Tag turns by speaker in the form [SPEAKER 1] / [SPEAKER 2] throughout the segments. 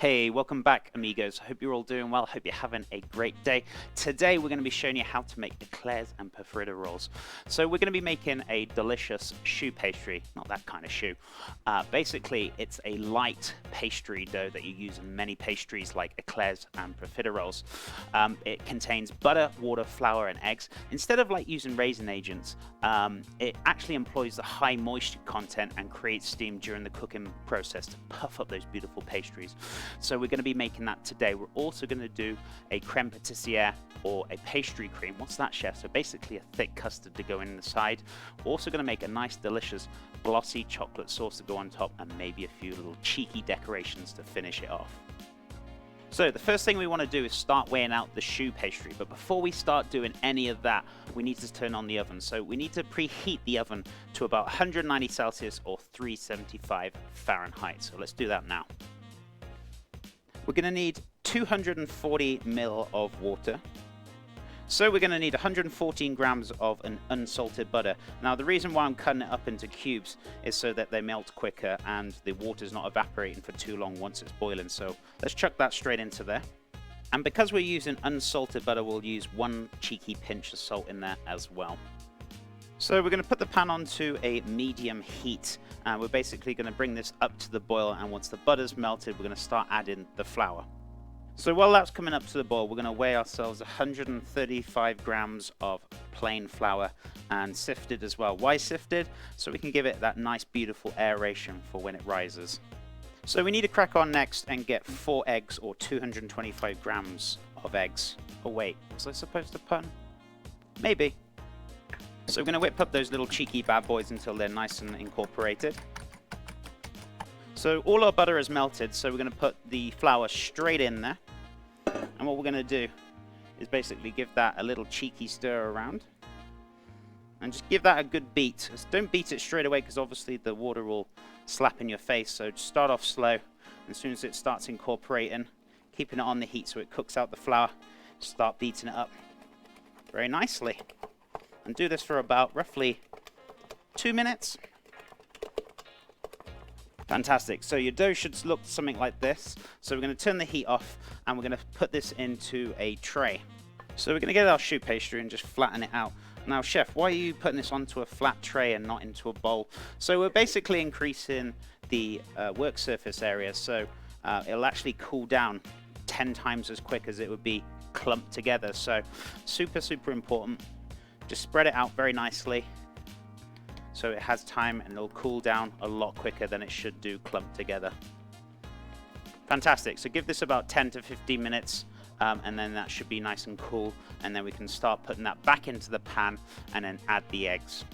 [SPEAKER 1] Hey, welcome back, amigos. I hope you're all doing well. I hope you're having a great day. Today, we're going to be showing you how to make eclairs and profiteroles. So we're going to be making a delicious choux pastry, not that kind of choux. Basically, it's a light pastry dough that you use in many pastries like eclairs and profiteroles. It contains butter, water, flour, and eggs. Instead of like using raisin agents, it actually employs the high moisture content and creates steam during the cooking process to puff up those beautiful pastries. So we're going to be making that today. We're also going to do a creme patissiere or a pastry cream. What's that, chef? So basically a thick custard to go in the side. We're also going to make a nice, delicious, glossy chocolate sauce to go on top, and maybe a few little cheeky decorations to finish it off. So the first thing we want to do is start weighing out the choux pastry, but before we start doing any of that, we need to turn on the oven. So we need to preheat the oven to about 190 Celsius or 375 Fahrenheit. So let's do that now. We're going to need 240 ml of water. So we're going to need 114 grams of an unsalted butter. Now the reason why I'm cutting it up into cubes is so that they melt quicker and the water's not evaporating for too long once it's boiling. So let's chuck that straight into there. And because we're using unsalted butter, we'll use one cheeky pinch of salt in there as well. So we're going to put the pan onto a medium heat, and we're basically going to bring this up to the boil, and once the butter's melted, we're going to start adding the flour. So while that's coming up to the boil, we're going to weigh ourselves 135 grams of plain flour, and sifted as well. Why sifted? So we can give it that nice beautiful aeration for when it rises. So we need to crack on next and get 4 eggs or 225 grams of eggs. Oh wait, was I supposed to pun? Maybe. So we're going to whip up those little cheeky bad boys until they're nice and incorporated. So all our butter is melted, so we're going to put the flour straight in there. And what we're going to do is basically give that a little cheeky stir around. And just give that a good beat. Just don't beat it straight away because obviously the water will slap in your face. So just start off slow. And as soon as it starts incorporating, keeping it on the heat so it cooks out the flour, start beating it up very nicely. And do this for about roughly 2 minutes. Fantastic. So your dough should look something like this. So we're going to turn the heat off and we're going to put this into a tray. So we're going to get our choux pastry and just flatten it out. Now, chef, why are you putting this onto a flat tray and not into a bowl? So we're basically increasing the work surface area, so it'll actually cool down 10 times as quick as it would be clumped together. So super, super important. Just spread it out very nicely so it has time and it'll cool down a lot quicker than it should do clumped together. Fantastic. So give this about 10 to 15 minutes and then that should be nice and cool, and then we can start putting that back into the pan and then add the eggs.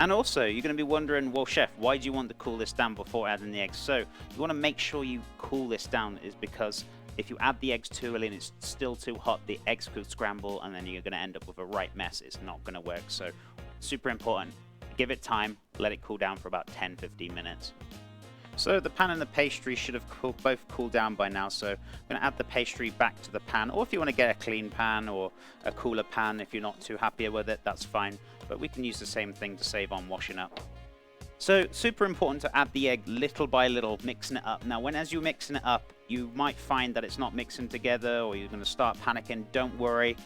[SPEAKER 1] And also you're going to be wondering, well chef, why do you want to cool this down before adding the eggs? So you want to make sure you cool this down is because if you add the eggs too early and it's still too hot, the eggs could scramble and then you're going to end up with a right mess. It's not going to work. So super important. Give it time, let it cool down for about 10-15 minutes. So the pan and the pastry should have both cooled down by now. So I'm going to add the pastry back to the pan, or if you want to get a clean pan or a cooler pan, if you're not too happy with it, that's fine. But we can use the same thing to save on washing up. So super important to add the egg little by little, mixing it up. Now as you're mixing it up, you might find that it's not mixing together or you're going to start panicking. Don't worry,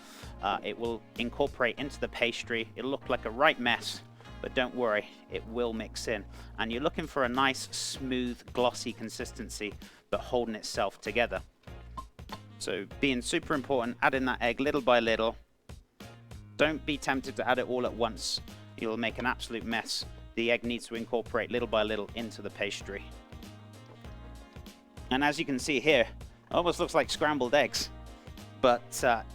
[SPEAKER 1] it will incorporate into the pastry. It'll look like a right mess, but don't worry, it will mix in. And you're looking for a nice, smooth, glossy consistency, but holding itself together. So being super important, adding that egg little by little. Don't be tempted to add it all at once. You'll make an absolute mess. The egg needs to incorporate little by little into the pastry. And as you can see here, it almost looks like scrambled eggs. But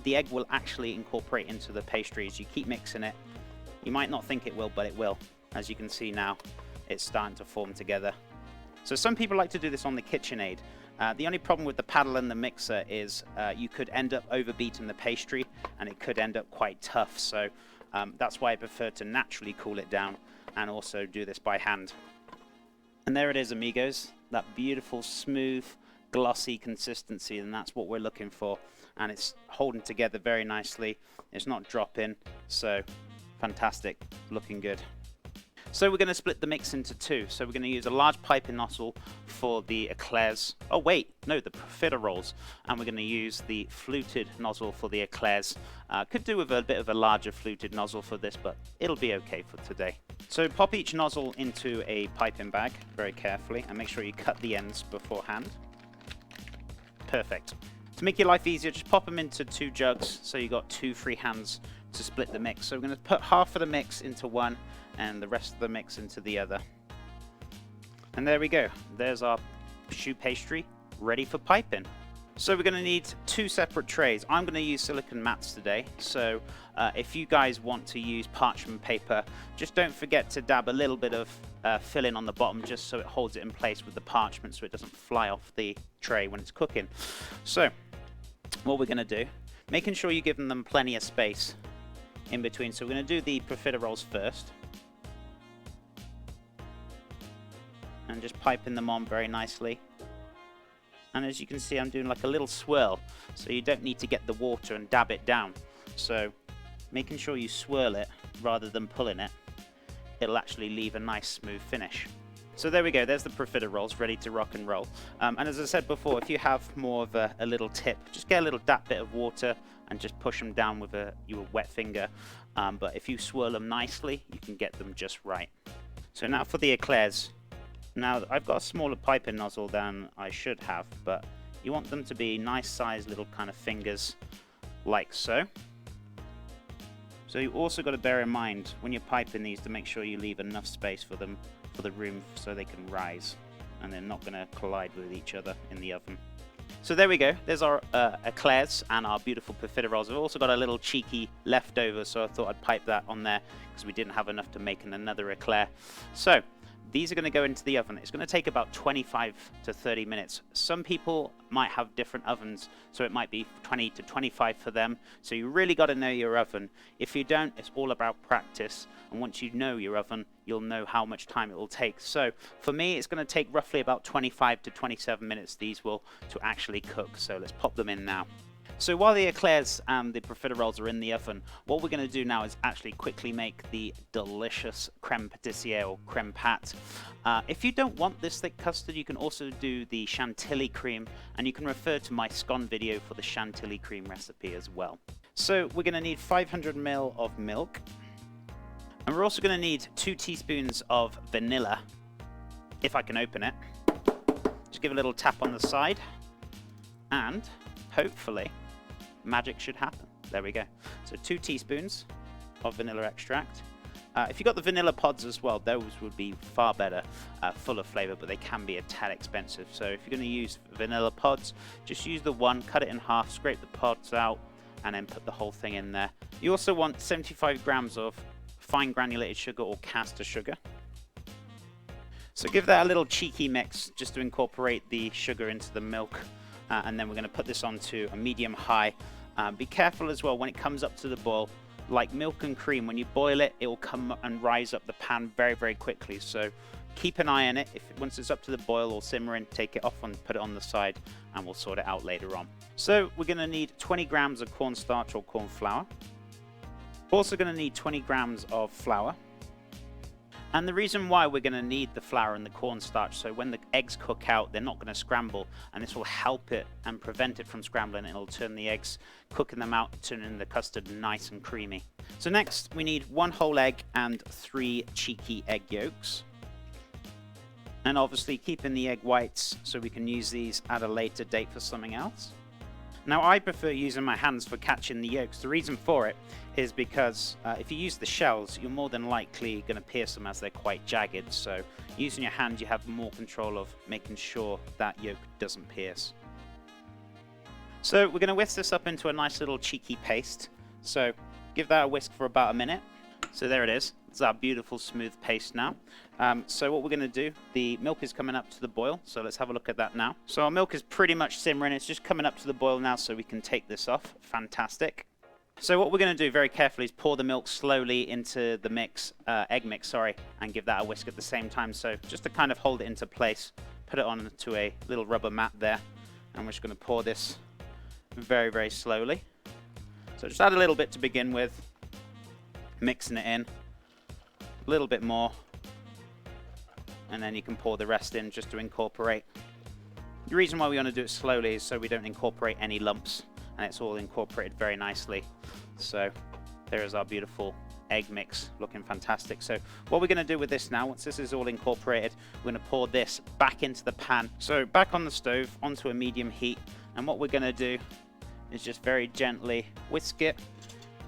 [SPEAKER 1] the egg will actually incorporate into the pastry as you keep mixing it. You might not think it will, but it will. As you can see now, it's starting to form together. So some people like to do this on the KitchenAid. The only problem with the paddle and the mixer is you could end up overbeating the pastry and it could end up quite tough. So that's why I prefer to naturally cool it down and also do this by hand. And there it is, amigos, that beautiful, smooth, glossy consistency, and that's what we're looking for. And it's holding together very nicely. It's not dropping, so fantastic, looking good. So we're going to split the mix into two. So we're going to use a large piping nozzle for the eclairs. Oh wait, no, the profiteroles. And we're going to use the fluted nozzle for the eclairs. Could do with a bit of a larger fluted nozzle for this, but it'll be okay for today. So pop each nozzle into a piping bag very carefully and make sure you cut the ends beforehand. Perfect. To make your life easier, just pop them into 2 jugs so you got 2 free hands to split the mix. So we're going to put half of the mix into one and the rest of the mix into the other. And there we go. There's our choux pastry ready for piping. So we're going to need 2 separate trays. I'm going to use silicone mats today. So if you guys want to use parchment paper, just don't forget to dab a little bit of filling on the bottom just so it holds it in place with the parchment so it doesn't fly off the tray when it's cooking. So what we're going to do, making sure you're giving them plenty of space in between. So we're going to do the profiteroles first. And just piping them on very nicely. And as you can see, I'm doing like a little swirl, so you don't need to get the water and dab it down. So making sure you swirl it rather than pulling it, it'll actually leave a nice smooth finish. So there we go, there's the profiteroles ready to rock and roll. And as I said before, if you have more of a little tip, just get a little dab bit of water and just push them down with your wet finger. But if you swirl them nicely, you can get them just right. So now for the eclairs. Now, I've got a smaller piping nozzle than I should have, but you want them to be nice sized little kind of fingers, like so. So you also got to bear in mind, when you're piping these, to make sure you leave enough space for them, for the room, so they can rise, and they're not going to collide with each other in the oven. So there we go, there's our eclairs and our beautiful profiteroles. I've also got a little cheeky leftover, so I thought I'd pipe that on there, because we didn't have enough to make another eclair. So these are going to go into the oven. It's going to take about 25 to 30 minutes. Some people might have different ovens, so it might be 20 to 25 for them. So you really got to know your oven. If you don't, it's all about practice. And once you know your oven, you'll know how much time it will take. So for me, it's going to take roughly about 25 to 27 minutes, these will, to actually cook. So let's pop them in now. So while the eclairs and the profiteroles are in the oven, what we're going to do now is actually quickly make the delicious creme patissiere or creme pat. If you don't want this thick custard, you can also do the chantilly cream, and you can refer to my scone video for the chantilly cream recipe as well. So we're going to need 500 ml of milk, and we're also going to need 2 teaspoons of vanilla, if I can open it. Just give a little tap on the side, and hopefully magic should happen. There we go. So 2 teaspoons of vanilla extract. If you got the vanilla pods as well, those would be far better, full of flavor, but they can be a tad expensive. So if you're going to use vanilla pods, just use the one, cut it in half, scrape the pods out, and then put the whole thing in there. You also want 75 grams of fine granulated sugar or caster sugar. So give that a little cheeky mix just to incorporate the sugar into the milk. And then we're going to put this onto a medium-high. Be careful as well when it comes up to the boil. Like milk and cream, when you boil it, it will come and rise up the pan very, very quickly. So keep an eye on it. Once it's up to the boil or simmering, take it off and put it on the side, and we'll sort it out later on. So we're going to need 20 grams of cornstarch or corn flour. We're also going to need 20 grams of flour. And the reason why we're going to need the flour and the cornstarch, so when the eggs cook out, they're not going to scramble, and this will help it and prevent it from scrambling. It'll turn the eggs, cooking them out, turning the custard nice and creamy. So next, we need 1 whole egg and 3 cheeky egg yolks. And obviously keeping the egg whites so we can use these at a later date for something else. Now, I prefer using my hands for catching the yolks. The reason for it is because if you use the shells, you're more than likely going to pierce them as they're quite jagged. So using your hand, you have more control of making sure that yolk doesn't pierce. So we're going to whisk this up into a nice little cheeky paste. So give that a whisk for about a minute. So there it is. It's our beautiful smooth paste now. So what we're going to do, the milk is coming up to the boil, so let's have a look at that now. So our milk is pretty much simmering. It's just coming up to the boil now, so we can take this off. Fantastic. So what we're going to do very carefully is pour the milk slowly into the mix, egg mix, sorry, and give that a whisk at the same time. So just to kind of hold it into place, put it onto a little rubber mat there, and we're just going to pour this very, very slowly. So just add a little bit to begin with, mixing it in, a little bit more, and then you can pour the rest in just to incorporate. The reason why we want to do it slowly is so we don't incorporate any lumps, and it's all incorporated very nicely. So there is our beautiful egg mix, looking fantastic. So what we're going to do with this now, once this is all incorporated, we're going to pour this back into the pan. So back on the stove, onto a medium heat, and what we're going to do is just very gently whisk it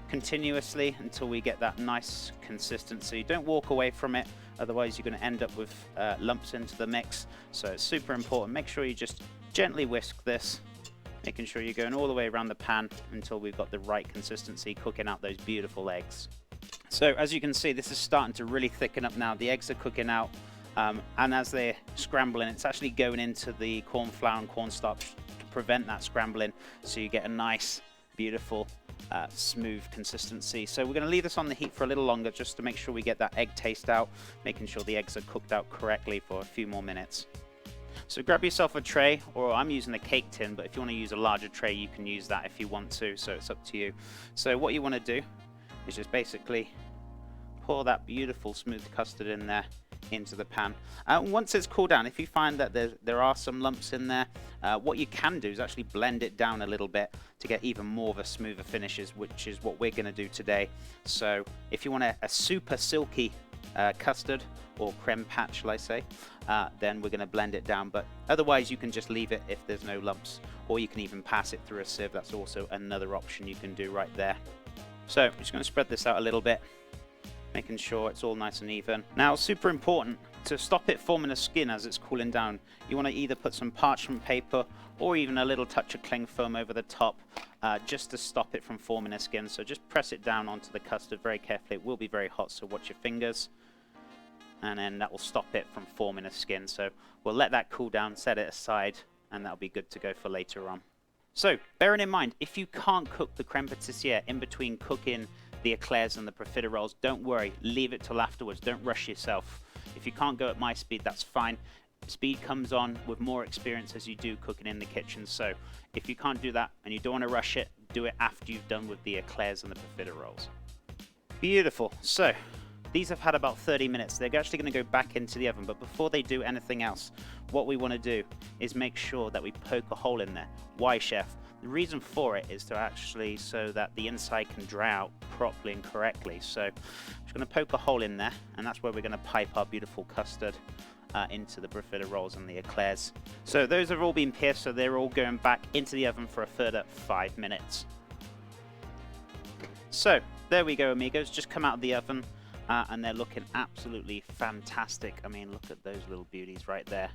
[SPEAKER 1] continuously until we get that nice consistency. Don't walk away from it, otherwise you're going to end up with lumps into the mix. So it's super important. Make sure you just gently whisk this, making sure you're going all the way around the pan until we've got the right consistency, cooking out those beautiful eggs. So as you can see, this is starting to really thicken up now. The eggs are cooking out, and as they're scrambling, it's actually going into the corn flour and cornstarch to prevent that scrambling, so you get a nice, beautiful, smooth consistency. So we're going to leave this on the heat for a little longer just to make sure we get that egg taste out, making sure the eggs are cooked out correctly for a few more minutes. So grab yourself a tray, or I'm using a cake tin, but if you want to use a larger tray, you can use that if you want to, so it's up to you. So what you want to do is just basically pour that beautiful smooth custard in there into the pan. Once it's cooled down, if you find that there are some lumps in there, what you can do is actually blend it down a little bit to get even more of a smoother finishes, which is what we're going to do today. So if you want a super silky custard, or creme pat, shall I say, then we're going to blend it down, but otherwise you can just leave it if there's no lumps, or you can even pass it through a sieve. That's also another option you can do right there. So I'm just going to spread this out a little bit, making sure it's all nice and even. Now, super important, to stop it forming a skin as it's cooling down, you want to either put some parchment paper or even a little touch of cling foam over the top, just to stop it from forming a skin. So just press it down onto the custard very carefully. It will be very hot, so watch your fingers, and then that will stop it from forming a skin. So we'll let that cool down, set it aside, and that'll be good to go for later on. So bearing in mind, if you can't cook the creme patissiere in between cooking the eclairs and the profiteroles, don't worry, leave it till afterwards. Don't rush yourself. If you can't go at my speed, that's fine. Speed comes on with more experience as you do cooking in the kitchen. So if you can't do that and you don't want to rush it, do it after you've done with the eclairs and the profiteroles. Beautiful. So these have had about 30 minutes. They're actually going to go back into the oven, but before they do anything else, what we want to do is make sure that we poke a hole in there. Why, chef? The reason for it is to actually so that the inside can dry out properly and correctly. So I'm just going to poke a hole in there, and that's where we're going to pipe our beautiful custard into the profiteroles and the eclairs. So those have all been pierced, so they're all going back into the oven for a further 5 minutes. So there we go, amigos, just come out of the oven. And they're looking absolutely fantastic. I mean, look at those little beauties right there.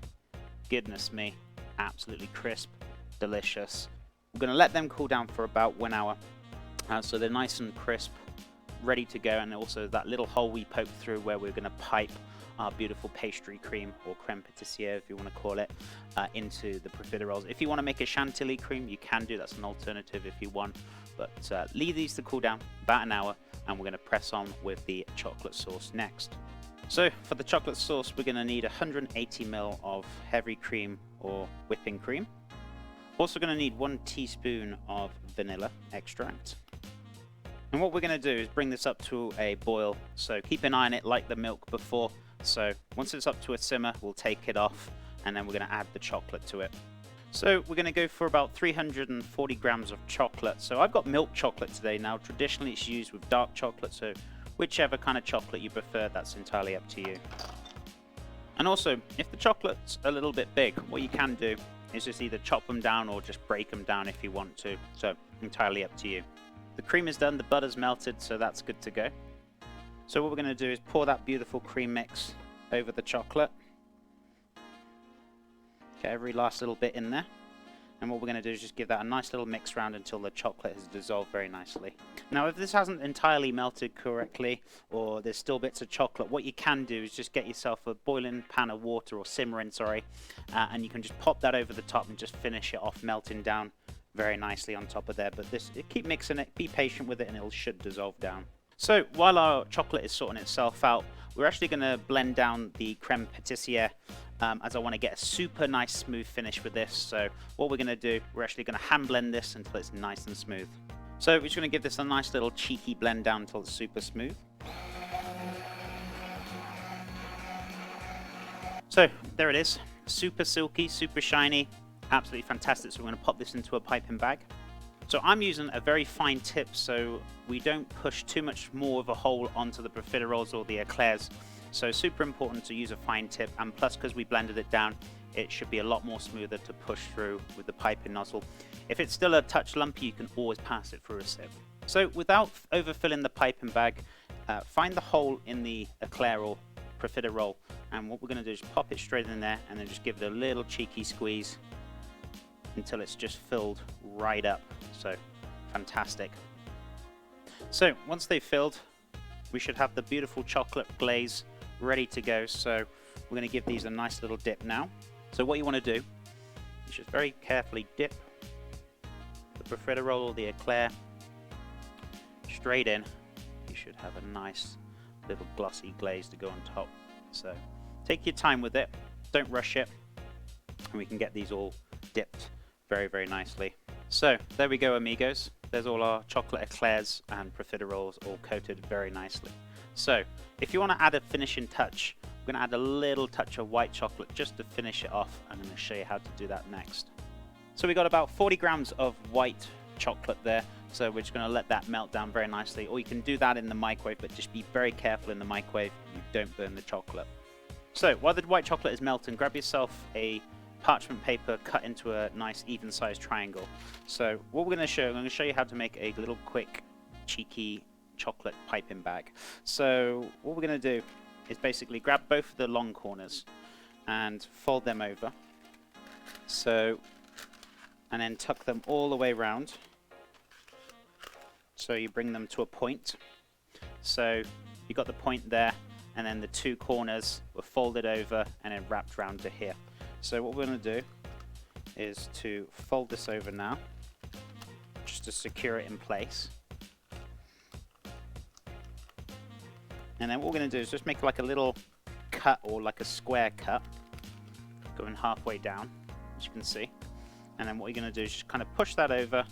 [SPEAKER 1] Goodness me, absolutely crisp, delicious. We're going to let them cool down for about 1 hour, so they're nice and crisp, ready to go. And also that little hole we poked through where we're going to pipe our beautiful pastry cream, or creme patissiere if you want to call it, into the profiteroles. If you want to make a chantilly cream, you can do. That's an alternative if you want, but leave these to cool down about 1 hour, and we're going to press on with the chocolate sauce next. So for the chocolate sauce, we're going to need 180 ml of heavy cream or whipping cream. Also going to need 1 teaspoon of vanilla extract. And what we're going to do is bring this up to a boil. So keep an eye on it like the milk before. So once it's up to a simmer, we'll take it off, and then we're going to add the chocolate to it. So we're going to go for about 340 grams of chocolate. So I've got milk chocolate today. Now traditionally it's used with dark chocolate, so whichever kind of chocolate you prefer, that's entirely up to you. And also, if the chocolate's a little bit big, what you can do is just either chop them down or just break them down if you want to. So entirely up to you. The cream is done, the butter's melted, so that's good to go. So what we're going to do is pour that beautiful cream mix over the chocolate. Get every last little bit in there. And what we're going to do is just give that a nice little mix round until the chocolate has dissolved very nicely. Now, if this hasn't entirely melted correctly, or there's still bits of chocolate, what you can do is just get yourself a boiling pan of water, or simmering, sorry, and you can just pop that over the top and just finish it off melting down very nicely on top of there. But keep mixing it, be patient with it, and it should dissolve down. So while our chocolate is sorting itself out, we're actually going to blend down the creme patissiere, as I want to get a super nice smooth finish with this. So what we're going to do, we're actually going to hand blend this until it's nice and smooth. So we're just going to give this a nice little cheeky blend down until it's super smooth. So there it is, super silky, super shiny, absolutely fantastic. So we're going to pop this into a piping bag. So I'm using a very fine tip so we don't push too much more of a hole onto the profiteroles or the eclairs. So super important to use a fine tip, and plus because we blended it down, it should be a lot more smoother to push through with the piping nozzle. If it's still a touch lumpy, you can always pass it through a sieve. So without overfilling the piping bag, find the hole in the eclair or profiterole, and what we're going to do is pop it straight in there and then just give it a little cheeky squeeze until it's just filled right up. So fantastic. So once they've filled, we should have the beautiful chocolate glaze ready to go. So we're going to give these a nice little dip now. So what you want to do is just very carefully dip the profiterole or the eclair straight in. You should have a nice little glossy glaze to go on top. So take your time with it, don't rush it, and we can get these all dipped very, very nicely. So there we go, amigos. There's all our chocolate eclairs and profiteroles all coated very nicely. So if you want to add a finishing touch, we're going to add a little touch of white chocolate just to finish it off. I'm going to show you how to do that next. So we got about 40 grams of white chocolate there. So we're just going to let that melt down very nicely. Or you can do that in the microwave, but just be very careful in the microwave you don't burn the chocolate. So while the white chocolate is melting, grab yourself a parchment paper cut into a nice even sized triangle. So what we're going to show, I'm going to show you how to make a little quick cheeky chocolate piping bag. So what we're going to do is basically grab both of the long corners and fold them over. So, and then tuck them all the way around. So you bring them to a point. So you got the point there, and then the two corners were folded over and then wrapped around to here. So what we're going to do is to fold this over now, just to secure it in place. And then what we're going to do is just make like a little cut, or like a square cut, going halfway down, as you can see. And then what you're going to do is just kind of push that over,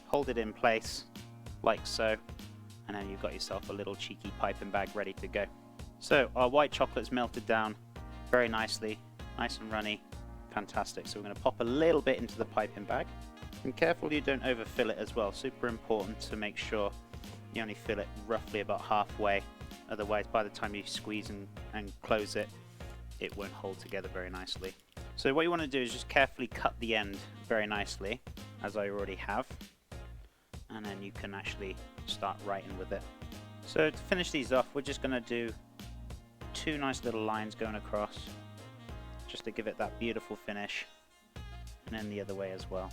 [SPEAKER 1] hold it in place like so, and then you've got yourself a little cheeky piping bag ready to go. So our white chocolate's melted down very nicely, nice and runny, fantastic. So we're going to pop a little bit into the piping bag, and careful you don't overfill it as well. Super important to make sure you only fill it roughly about halfway, otherwise by the time you squeeze and close it, it won't hold together very nicely. So what you want to do is just carefully cut the end very nicely, as I already have, and then you can actually start writing with it. So to finish these off, we're just going to do two nice little lines going across, just to give it that beautiful finish, and then the other way as well.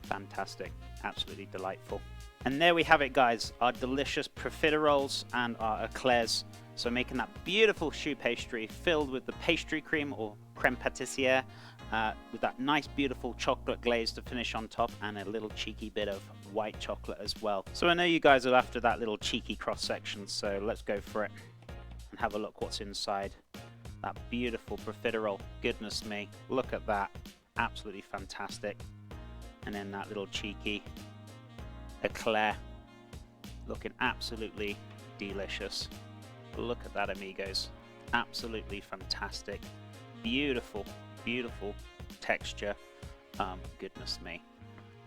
[SPEAKER 1] Fantastic, absolutely delightful. And there we have it, guys, our delicious profiteroles and our eclairs. So making that beautiful choux pastry filled with the pastry cream or creme patissiere, with that nice beautiful chocolate glaze to finish on top, and a little cheeky bit of white chocolate as well. So I know you guys are after that little cheeky cross section, so let's go for it and have a look what's inside. That beautiful profiterole, goodness me, look at that, absolutely fantastic. And then that little cheeky eclair, looking absolutely delicious. Look at that, amigos, absolutely fantastic, beautiful, beautiful texture, goodness me.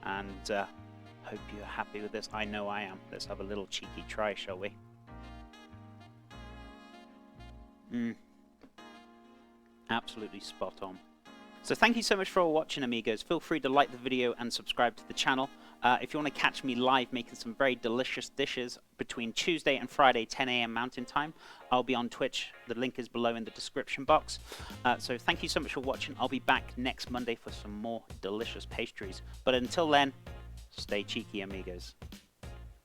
[SPEAKER 1] And hope you're happy with this. I know I am. Let's have a little cheeky try, shall we? Absolutely spot on. So thank you so much for watching, amigos. Feel free to like the video and subscribe to the channel. If you want to catch me live making some very delicious dishes between Tuesday and Friday, 10 AM Mountain Time, I'll be on Twitch. The link is below in the description box. So thank you so much for watching. I'll be back next Monday for some more delicious pastries. But until then, stay cheeky, amigos.